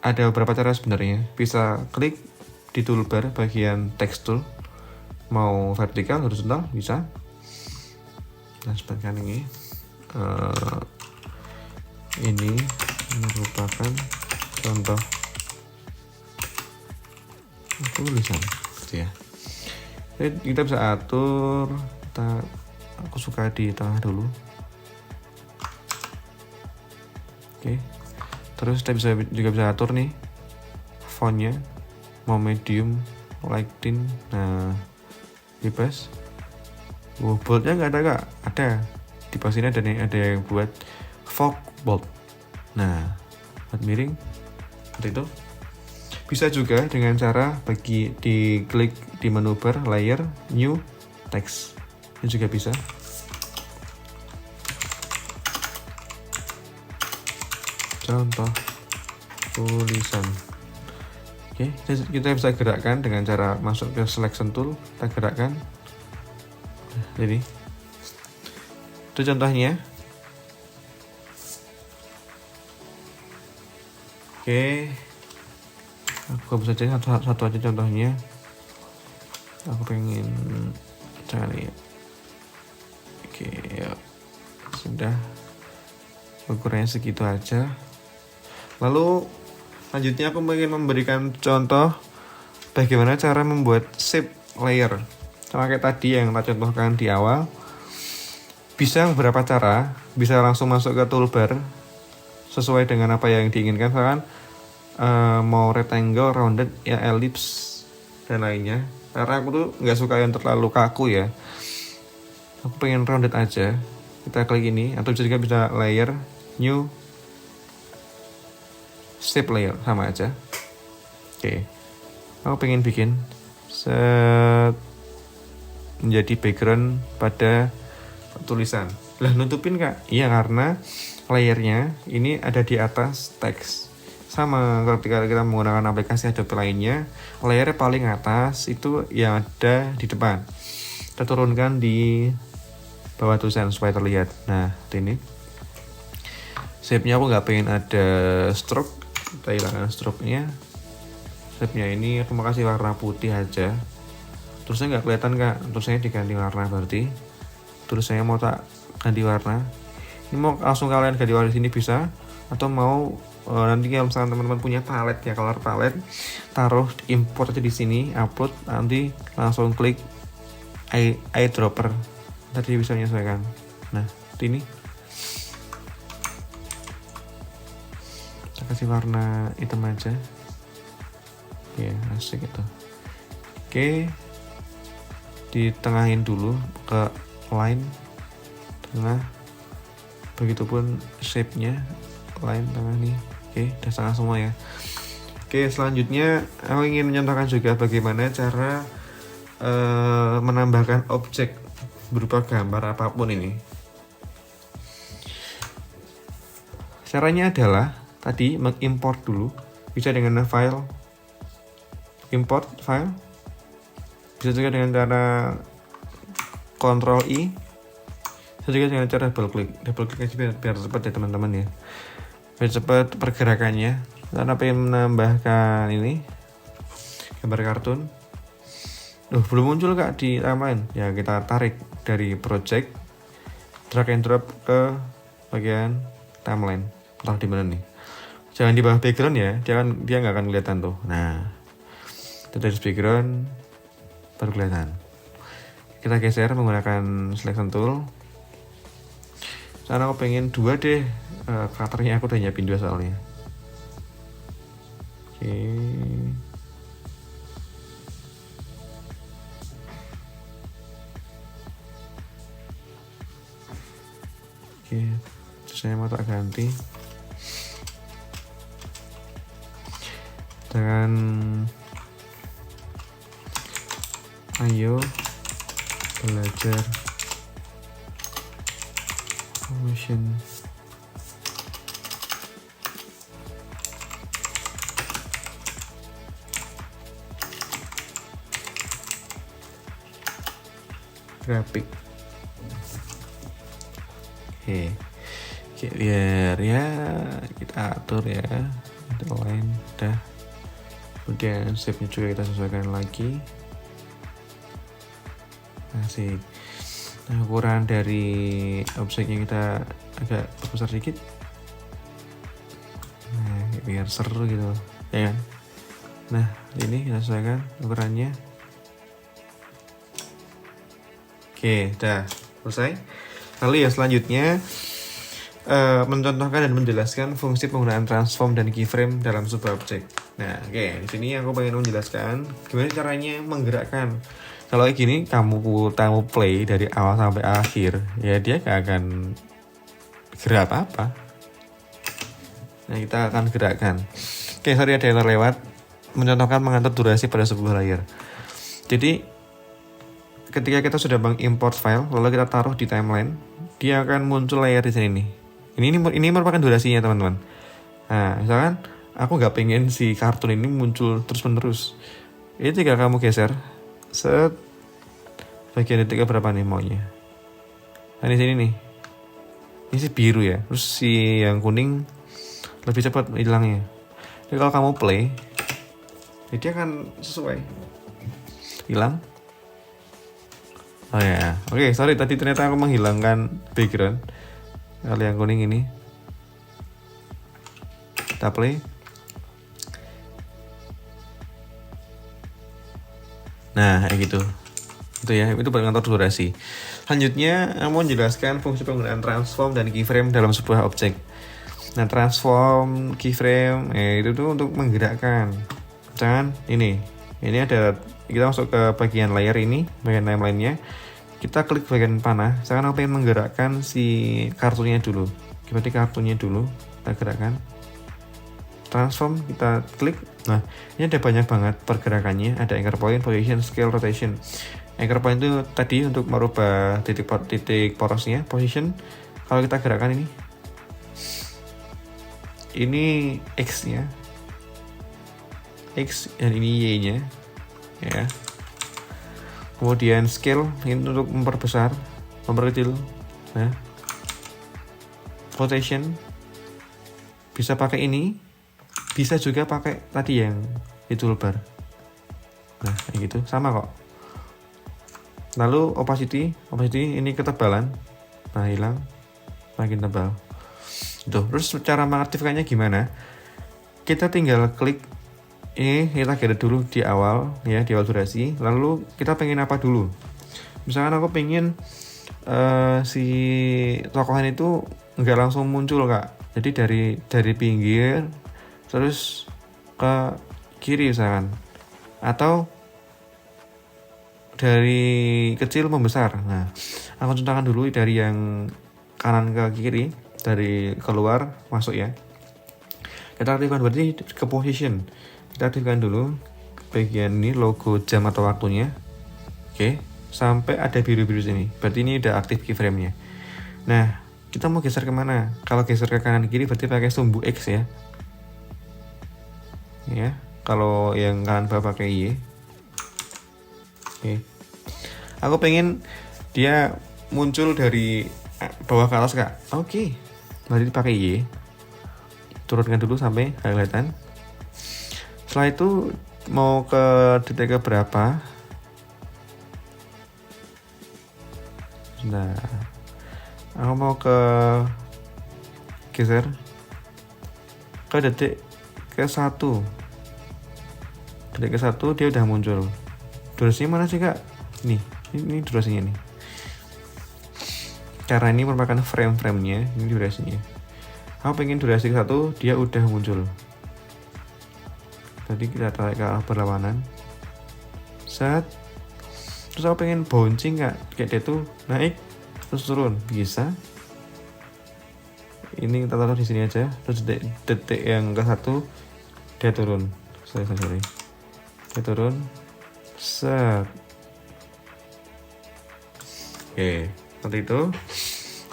ada beberapa cara sebenarnya. Bisa klik di toolbar bagian text tool, mau vertikal, horizontal, bisa. Nah, sebagian ini merupakan contoh tulisan gitu ya. Jadi kita bisa atur, aku suka di tengah dulu. Oke. Terus kita juga bisa atur nih fontnya mau medium, lighting, nah bebas. Boldnya nggak ada kak, ada di pas ini ada yang buat fog bold. Nah buat miring seperti itu. Bisa juga dengan cara diklik di menu bar layer new text, ini juga bisa. Contoh tulisan. Oke, kita bisa gerakkan dengan cara masuk ke selection tool, kita gerakkan. Jadi itu contohnya. Oke, aku bisa cari satu aja contohnya. Aku pengen cari. Oke, yuk. Sudah, ukurannya segitu aja. Lalu selanjutnya aku ingin memberikan contoh bagaimana cara membuat shape layer. Sama kayak tadi yang kita contohkan di awal. Bisa beberapa cara, bisa langsung masuk ke toolbar sesuai dengan apa yang diinginkan. Misalkan mau rectangle, rounded, ya ellipse dan lainnya. Karena aku tuh nggak suka yang terlalu kaku ya. Aku pengen rounded aja. Kita klik ini, atau juga bisa layer new shape layer, sama aja. Oke, aku pengen bikin menjadi background pada tulisan. Lah nutupin kak? Iya, karena layernya ini ada di atas teks. Sama ketika kita menggunakan aplikasi Adobe lainnya, layernya paling atas itu yang ada di depan. Kita turunkan di bawah tulisan supaya terlihat. Nah ini shape-nya aku nggak pengen ada stroke, kita hilangkan stroke-nya. Shape-nya ini aku mau kasih warna putih aja. Terusnya nggak kelihatan kak, terusnya diganti warna berarti. Terusnya mau tak ganti warna. Ini mau langsung kalian ganti warna di sini bisa, atau mau nanti kalau misalkan teman-teman punya palette ya, color palette, taruh import aja di sini, upload, nanti langsung klik eyedropper, tadi bisa menyesuaikan. Nah ini kita kasih warna hitam aja ya, asik gitu. Oke, ditengahin dulu ke line tengah, begitupun shape-nya line tengah nih. Oke, udah setengah semua ya. Oke, selanjutnya aku ingin mencontohkan juga bagaimana cara menambahkan objek berupa gambar apapun ini. Caranya adalah tadi mengimport dulu, bisa dengan file, import file, bisa juga dengan cara Ctrl I, bisa juga dengan cara double klik aja biar cepat ya teman-teman ya, biar cepat pergerakannya. Karena pengen menambahkan ini gambar kartun, belum muncul kak di timeline ya, kita tarik dari project, drag and drop ke bagian timeline. Entah di mana nih, jangan di bawah background ya, dia nggak akan kelihatan tuh. Nah itu dari background baru kelihatan. Kita geser menggunakan selection tool. Karena aku pengen 2 deh, karakternya aku udah nyiapin 2 soalnya. Oke, terus saya mau tak ganti dengan ayo belajar motion grafik. Oke, biar ya kita atur ya, itu line udah. Kemudian shape-nya juga kita sesuaikan lagi. Asik. Nah, ukuran dari objeknya kita agak besar sedikit. Nah, biar seru gitu, ya kan? Nah, ini kita sesuaikan ukurannya. Oke, udah selesai. Lalu ya selanjutnya mencontohkan dan menjelaskan fungsi penggunaan transform dan keyframe dalam sebuah objek. Nah, oke, di sini aku pengen menjelaskan gimana caranya menggerakkan. Kalau kayak gini kamu play dari awal sampai akhir, ya dia gak akan gerak apa-apa. Nah, kita akan gerakkan. Oke, sorry ada yang terlewat. Mencontohkan mengatur durasi pada sebuah layar. Jadi, ketika kita sudah mengimport file, lalu kita taruh di timeline, dia akan muncul layar di sini nih. Ini merupakan durasinya, teman-teman. Nah, misalkan aku nggak pengen si kartun ini muncul terus-menerus. Ini tinggal kamu geser, set bagian detiknya berapa nih maunya. Nah, di sini nih. Ini sih biru ya. Terus si yang kuning lebih cepat hilangnya. Jadi kalau kamu play, dia akan sesuai. Hilang. Oh ya, oke, sorry tadi ternyata aku menghilangkan background. Kalau yang kuning ini, kita play. Nah, kayak gitu. Itu ya, itu buat ngatur durasi. Selanjutnya, aku mau menjelaskan fungsi penggunaan transform dan keyframe dalam sebuah objek. Nah, transform, keyframe, itu tuh untuk menggerakkan. Misalkan ini ada, kita masuk ke bagian layar ini, bagian timeline-nya. Kita klik bagian panah. Misalkan aku pengen menggerakkan si kartunya dulu. Berarti kartunya dulu kita gerakkan. Transform, kita klik. Nah, ini ada banyak banget pergerakannya. Ada anchor point, position, scale, rotation. Anchor point itu tadi untuk merubah titik porosnya. Position, kalau kita gerakkan ini X nya, X dan ini Y nya ya. Kemudian scale ini untuk memperbesar, memperkecil. Nah, rotation bisa pakai ini, bisa juga pakai tadi yang di toolbar. Nah, kayak gitu sama kok. Lalu opacity ini ketebalan. Nah, hilang, makin tebal. Tuh, terus cara mengaktifkannya gimana? Kita tinggal klik ini, kita gather dulu di awal ya, di awal durasi. Lalu kita pengen apa dulu? Misalkan aku pengen si tokohan itu nggak langsung muncul, Kak. Jadi dari pinggir terus ke kiri misalkan. Atau dari kecil membesar. Nah, aku contohkan dulu dari yang kanan ke kiri, dari keluar masuk ya. Kita aktifkan berarti ke position. Kita aktifkan dulu bagian ini logo jam atau waktunya. Oke, sampai ada biru-biru sini. Berarti ini udah aktif keyframe-nya. Nah, kita mau geser kemana? Kalau geser ke kanan kiri berarti pakai sumbu X ya. Ya, kalau yang kanan bawah pakai Y. Oke. Aku pengen dia muncul dari bawah ke atas, Kak. Oke. Berarti pakai Y. Turunkan dulu sampai highlightan. Setelah itu mau ke detik berapa? Nah, aku mau ke geser ke detik ke 1. Detik ke 1 dia udah muncul. Durasinya mana sih, Kak? Ini durasinya nih. Karena ini merupakan frame-framenya, ini durasinya. Aku pengen durasi ke 1 dia udah muncul. Tadi kita tarik ke arah berlawanan. Set. Terus aku pengen bouncing, Kak, kayak dia tuh naik terus turun, bisa. Ini kita taruh di sini aja. Terus detik yang ke 1 dia turun. Sorry. Dia turun. Set. Oke, seperti itu.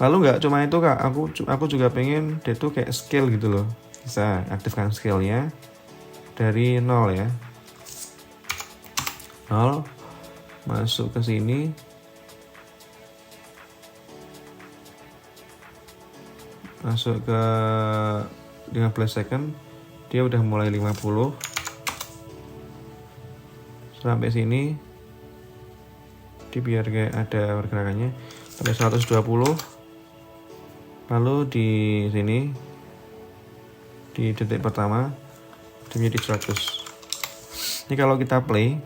Lalu nggak cuma itu, Kak, aku juga pengen dia tuh kayak scale gitu loh. Bisa aktifkan scale-nya dari 0 ya. 0 masuk ke sini. Masuk ke 15 second. Dia udah mulai 50. Sampai sini. Dia biar kayak ada pergerakannya. Sampai 120. Lalu di sini di detik pertama dia menjadi 100. Ini kalau kita play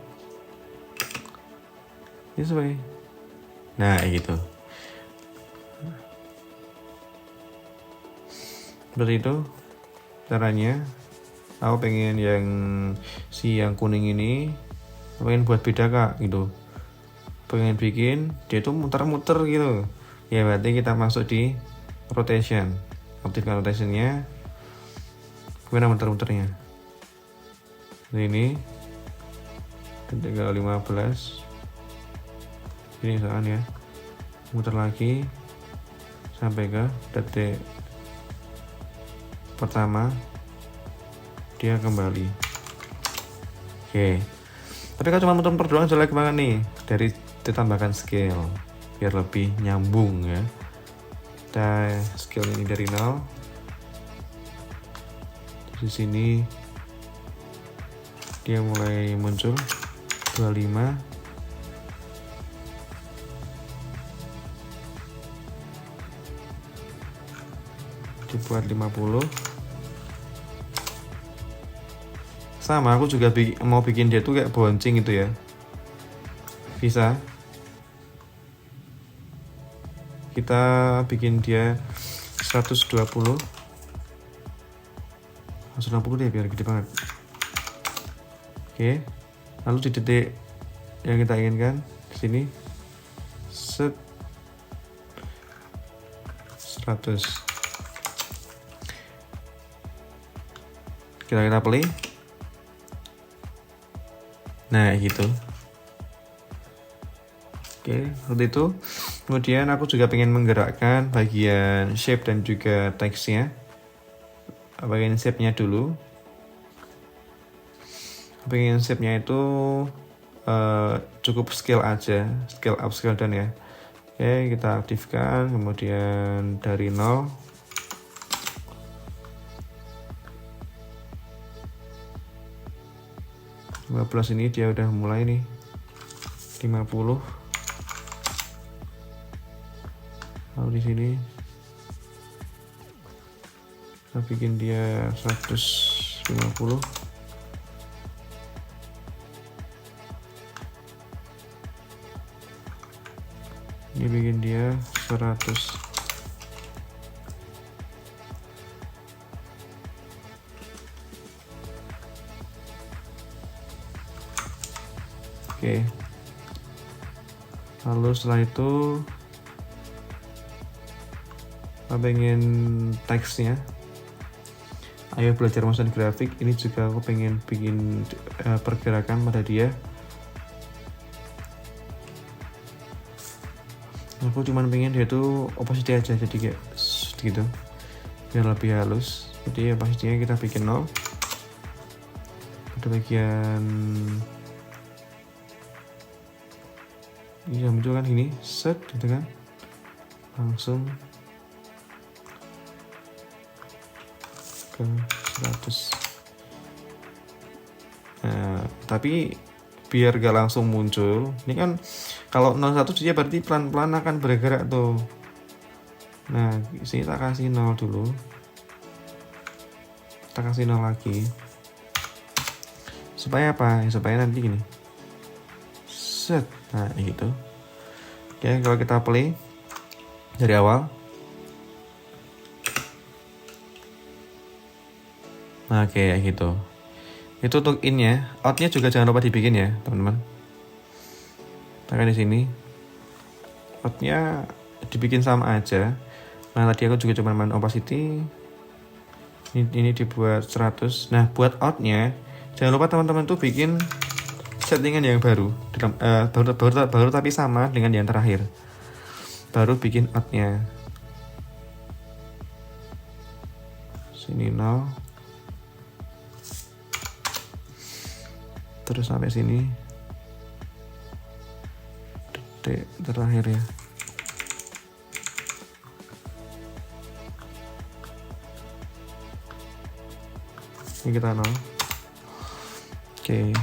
ini sesuai. Nah, kayak gitu. Seperti itu caranya. Aku pengen yang yang kuning ini, pengen buat beda kak gitu. Pengen bikin dia tuh muter-muter gitu. Ya berarti kita masuk di rotation, aktifkan rotationnya, kemudian muter-muternya. Ini ketika 15 ini misalkan ya, muter lagi sampai ke detik pertama dia kembali. Oke, tapi kalau cuma muter-muter doang jelek banget nih. Dari ditambahkan scale biar lebih nyambung ya. Kita scale ini dari 0. Di sini dia mulai muncul 25. Dibuat 50. Sama, aku juga mau bikin dia tuh kayak bouncing gitu ya. Bisa. Kita bikin dia 120. 160 deh biar gede banget. Oke. Lalu di detik yang kita inginkan di sini set 100. Kita play. Nah gitu. Oke, seperti itu. Kemudian aku juga pengen menggerakkan bagian shape dan juga teksnya. Bagian shape-nya dulu. Bagian shape-nya itu cukup scale aja, scale up, scale down ya. Oke, kita aktifkan, kemudian dari 0. Plus ini dia udah mulai nih 50. Lalu di sini kita bikin dia 150. Ini bikin dia 100. Oke. Lalu setelah itu kita pengen teksnya. Ayo belajar motion grafik. Ini juga aku pengen bikin pergerakan pada dia. Aku cuman pengen dia tuh opacity aja, jadi kayak gitu biar lebih halus. Jadi opacity-nya kita bikin 0. Pada bagian ini muncul kan gini, set gitu kan, langsung ke 100. Nah, tapi biar gak langsung muncul, ini kan kalau 01 dia berarti pelan-pelan akan bergerak tuh. Nah, sini tak kasih 0 dulu, kita kasih 0 lagi, supaya apa? Supaya nanti gini, set. Nah gitu. Oke, kalau kita play dari awal. Nah, oke gitu. Itu untuk in-nya. Out-nya juga jangan lupa dibikin ya, teman-teman. Tekan di sini. Out-nya dibikin sama aja. Nah, tadi aku juga cuma main opacity. Ini dibuat 100. Nah, buat out-nya jangan lupa teman-teman tuh bikin settingan yang baru, baru tapi sama dengan yang terakhir. Baru bikin out-nya. Sini 0. Terus sampai sini. Detik terakhir ya. Ini kita 0. Oke.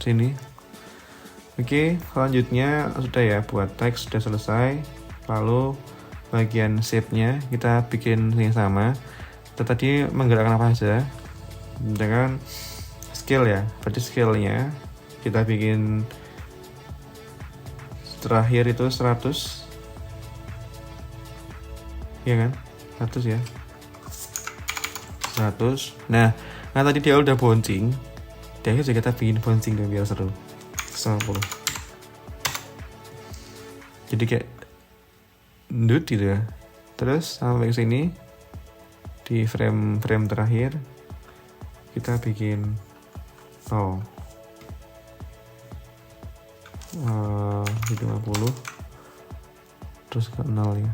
Sini. Oke, selanjutnya sudah ya, buat teks sudah selesai. Lalu bagian shape-nya kita bikin yang sama. Kita tadi menggerakkan apa saja, dengan scale ya, berarti scale-nya kita bikin terakhir itu 100. ya kan, 100 ya, 100. Nah tadi dia udah bouncing, dia juga kita bikin bouncing dong biar seru. 90. Jadi kayak ndut gitu ya. Terus sampai ke sini di frame terakhir kita bikin 50 terus ke 0 ya.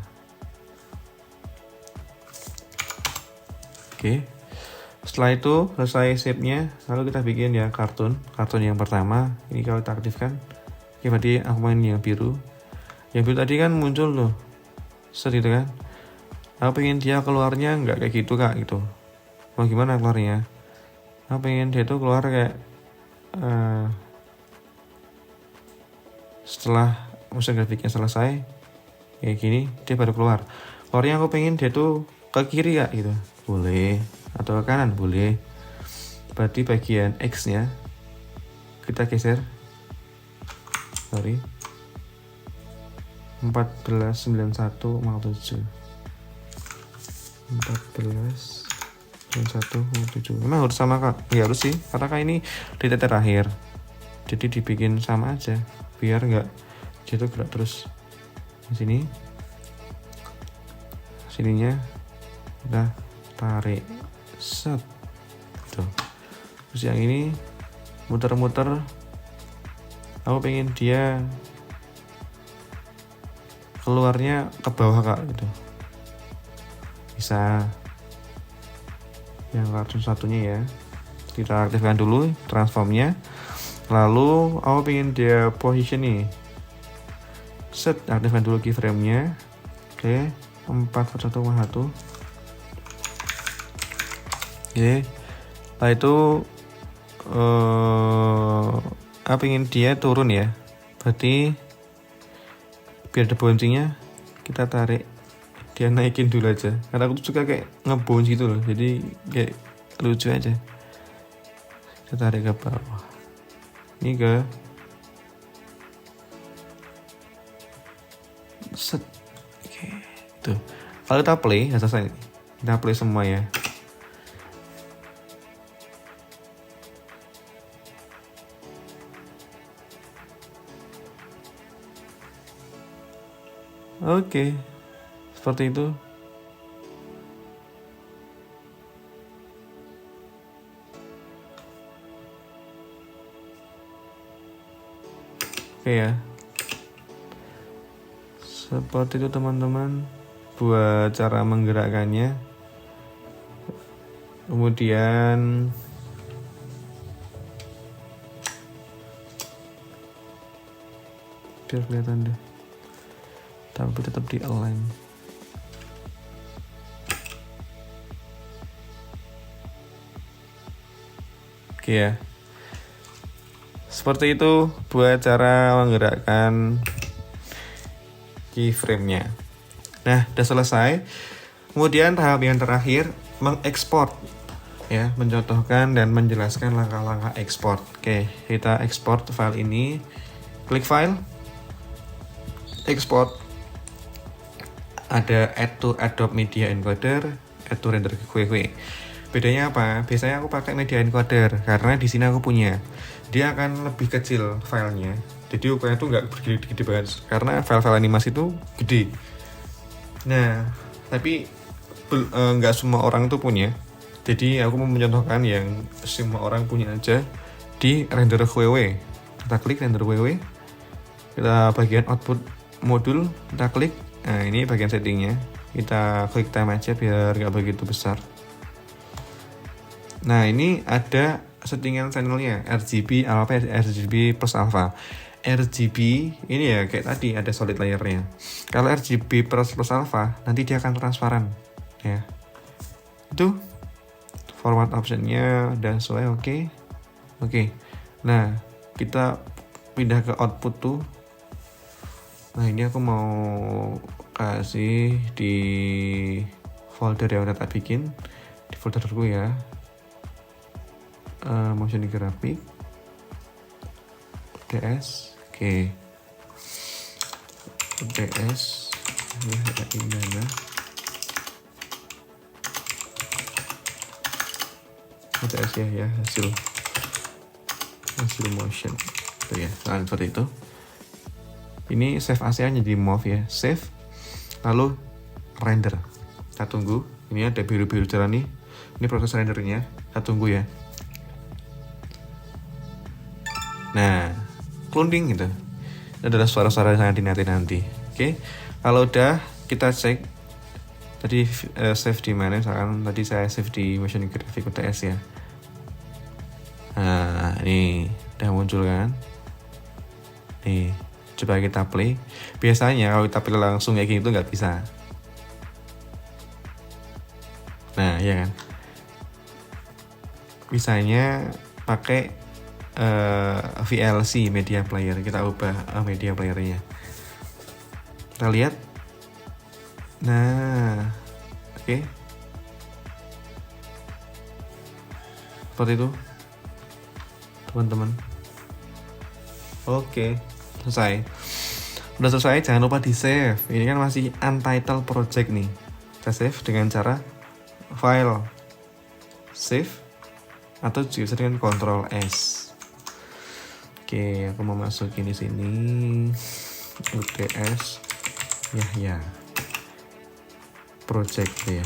Oke. Setelah itu selesai shape-nya, lalu kita bikin ya kartun yang pertama. Ini kalau kita aktifkan, ya berarti aku main yang biru. Yang biru tadi kan muncul tuh, set gitu kan. Aku pengen dia keluarnya nggak kayak gitu kak gitu. Mau gimana keluarnya? Aku pengen dia tuh keluar kayak setelah motion grafiknya selesai kayak gini, dia baru keluar. Keluarnya aku pengen dia tuh ke kiri kak gitu, boleh, atau ke kanan boleh. Berarti bagian X nya kita geser, 1491,7 memang harus sama kak, ya harus sih, karena kan ini di titik terakhir, jadi dibikin sama aja biar nggak jatuh gerak terus. Di sini sininya kita tarik set tuh. Terus yang ini muter-muter, aku pengen dia keluarnya ke bawah kak gitu, bisa. Yang kartun satunya ya kita aktifkan dulu transformnya, lalu aku pengen dia position nih, set, aktifkan dulu keyframe nya. Oke, 41,1. Oke, setelah itu aku pengen dia turun ya, berarti biar ada bouncingnya kita tarik, dia naikin dulu aja, karena aku tuh suka kayak ngebounce gitu loh, jadi kayak lucu aja. Kita tarik ke bawah, ini ke set. Oke, tuh kalau kita play ya selesai, kita play semua ya. Oke, seperti itu. Oke ya, seperti itu teman-teman buat cara menggerakkannya. Kemudian biar kelihatan deh, tapi tetap di align. Oke ya, seperti itu buat cara menggerakkan keyframe-nya. Nah, udah selesai. Kemudian tahap yang terakhir, mengekspor ya, mencontohkan dan menjelaskan langkah-langkah ekspor. Oke, kita ekspor file ini, klik file, ekspor. Ada add to Adobe Media Encoder, add to render QW. Bedanya apa? Biasanya aku pakai Media Encoder karena di sini aku punya. Dia akan lebih kecil filenya. Jadi ukurannya tuh nggak gede banget karena file-file animasi itu gede. Nah, tapi nggak semua orang tuh punya. Jadi aku mau mencontohkan yang semua orang punya aja di render QW. Kita klik render QW. Kita bagian output modul, kita klik. Nah, ini bagian settingnya. Kita klik time aja biar nggak begitu besar. Nah, ini ada settingan channelnya, RGB alpha, RGB plus alpha. RGB ini ya kayak tadi ada solid layernya. Kalau RGB plus alpha nanti dia akan transparan ya. Itu format optionnya udah sesuai. Oke. Nah, kita pindah ke output tuh. Nah, ini aku mau kasih di folder yang udah tak bikin, di folderku ya, motion graphic DS. Oke, DS ya, ada Indana. UTS ya hasil motion itu ya. Nah, seperti itu. Ini save ASEAN jadi move ya, save lalu render. Kita tunggu. Ini ada biru-biru jalan nih. Ini proses rendernya. Kita tunggu ya. Nah, cloning gitu. Ini adalah suara-suara yang sangat dinanti-nanti. Oke. Kalau udah kita cek tadi save di mana? Misalkan tadi saya save di motion graphic UTS ya. Nah, ini udah muncul kan? Nih, coba kita play. Biasanya kalau kita play langsung kayak gitu nggak bisa. Nah, ya kan. Bisanya pakai VLC media player. Kita ubah media playernya. Kita lihat. Nah, oke. Seperti itu, teman-teman. Oke, selesai. Udah selesai, jangan lupa di save. Ini kan masih untitled project nih. Kita save dengan cara file, save, atau juga bisa dengan Ctrl S. Oke, aku mau masukin di sini UTS ya project ya.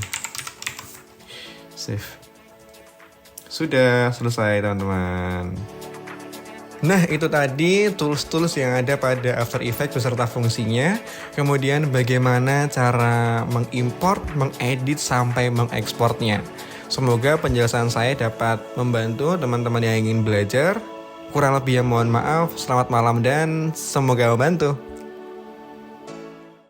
Save. Sudah selesai, teman-teman. Nah, itu tadi tools-tools yang ada pada After Effects beserta fungsinya. Kemudian bagaimana cara mengimport, mengedit, sampai mengekspornya. Semoga penjelasan saya dapat membantu teman-teman yang ingin belajar. Kurang lebih ya mohon maaf. Selamat malam dan semoga membantu.